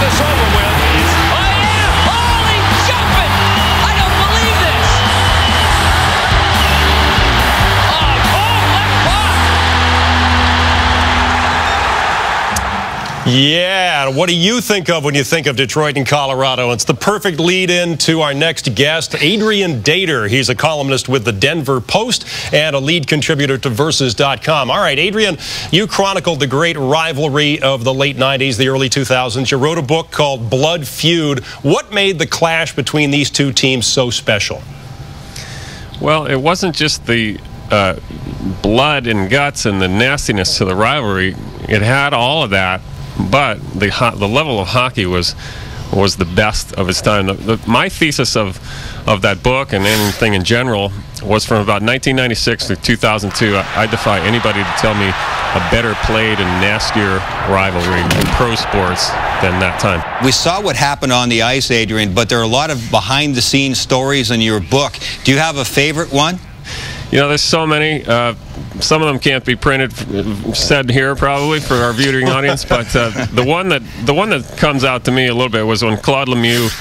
this over with. Oh, yeah! Holy jumping! I don't believe this! Yeah, what do you think of when you think of Detroit and Colorado? It's the perfect lead-in to our next guest, Adrian Dater. He's a columnist with the Denver Post and a lead contributor to Versus.com. All right, Adrian, you chronicled the great rivalry of the late 90s, the early 2000s. You wrote a book called Blood Feud. What made the clash between these two teams so special? Well, it wasn't just the blood and guts and the nastiness to the rivalry. It had all of that. But the level of hockey was the best of its time. My thesis of that book and anything in general was from about 1996 to 2002. I defy anybody to tell me a better played and nastier rivalry in pro sports than that time. We saw what happened on the ice, Adrian, but there are a lot of behind-the-scenes stories in your book. Do you have a favorite one? You know, there's so many. Some of them can't be said here probably for our viewing audience, but the one that comes out to me a little bit was when Claude Lemieux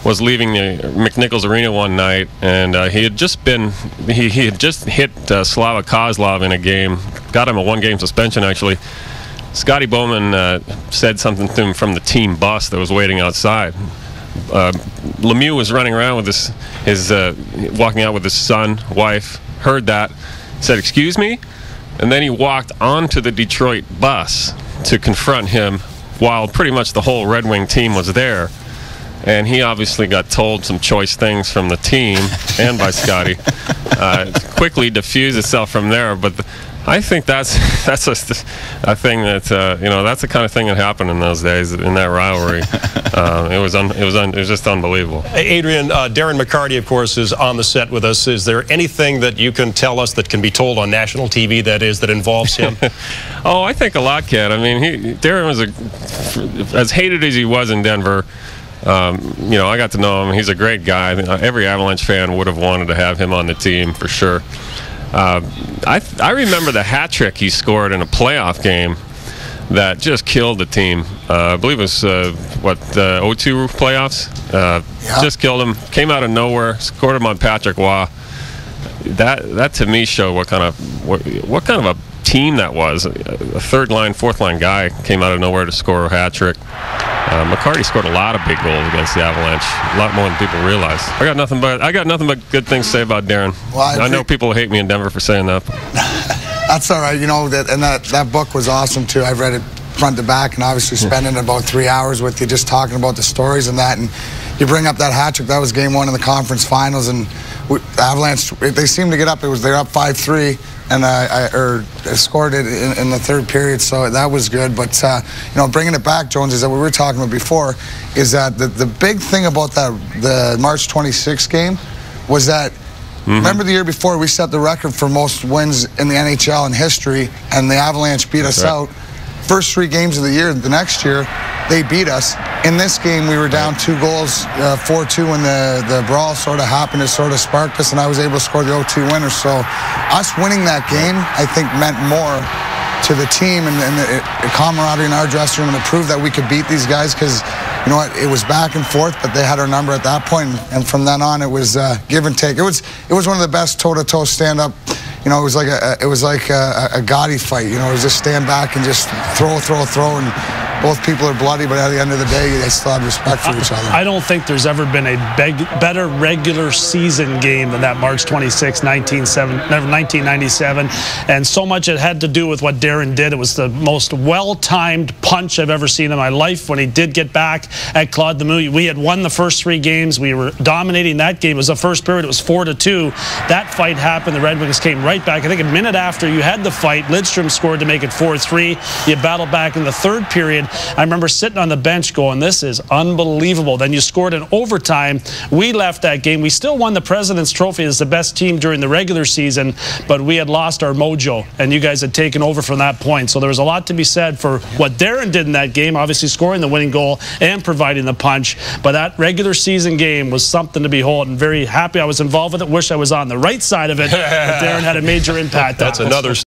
was leaving the McNichols Arena one night, and he had just hit Slava Kozlov in a game, got him a one-game suspension actually. Scotty Bowman said something to him from the team bus that was waiting outside. Lemieux was running around with walking out with his son, wife. Heard that, said, "Excuse me," and then he walked onto the Detroit bus to confront him while pretty much the whole Red Wing team was there. And he obviously got told some choice things from the team and by Scotty. Quickly diffused itself from there, but I think that's just a thing that that's the kind of thing that happened in those days in that rivalry. It was just unbelievable. Adrian, Darren McCarty, of course, is on the set with us. Is there anything that you can tell us that can be told on national TV that involves him? Oh, I think a lot can. I mean, Darren was as hated as he was in Denver. I got to know him. He's a great guy. Every Avalanche fan would have wanted to have him on the team for sure. I remember the hat trick he scored in a playoff game that just killed the team. I believe it was the 0-2 playoffs. Just killed him. Came out of nowhere. Scored him on Patrick Waugh. That to me showed what kind of a team that was. A third line, fourth line guy came out of nowhere to score a hat trick. McCarty scored a lot of big goals against the Avalanche, a lot more than people realize. I got nothing but good things to say about Darren. Well, I know people hate me in Denver for saying that. That's all right. You know that book was awesome too. I've read it front to back, and obviously spending about 3 hours with you, just talking about the stories and that. And you bring up that hat trick. That was game 1 in the conference finals, and the Avalanche, they seemed to get up. They're up 5-3. And I scored it in the third period, so that was good. But bringing it back, Jones, is that we were talking about before, is that the big thing about the March 26th game was that remember the year before we set the record for most wins in the NHL in history, and the Avalanche beat us out. First 3 games of the year, the next year, they beat us. In this game, we were down 2 goals, 4-2 when the brawl sort of happened. It sort of sparked us, and I was able to score the 0-2 winner. So us winning that game, I think, meant more to the team and the camaraderie in our dressing room, and to prove that we could beat these guys, because you know what, it was back and forth, but they had our number at that point, and from then on, it was give and take. It was one of the best toe-to-toe stand-up. You know, it was like a gaudy fight. You know, it was just stand back and just throw, and both people are bloody, but at the end of the day, they still have respect for each other. I don't think there's ever been a better regular season game than that March 26, 1997. And so much it had to do with what Darren did. It was the most well-timed punch I've ever seen in my life when he did get back at Claude Lemieux. We had won the first 3 games. We were dominating that game. It was the first period. It was 4-2. That fight happened. The Red Wings came right back. I think a minute after you had the fight, Lidstrom scored to make it 4-3. You battled back in the third period. I remember sitting on the bench going, this is unbelievable. Then you scored in overtime. We left that game. We still won the President's Trophy as the best team during the regular season, but we had lost our mojo, and you guys had taken over from that point. So there was a lot to be said for what Darren did in that game, obviously scoring the winning goal and providing the punch. But that regular season game was something to behold, and very happy I was involved with it. Wish I was on the right side of it, but Darren had a major impact. That's another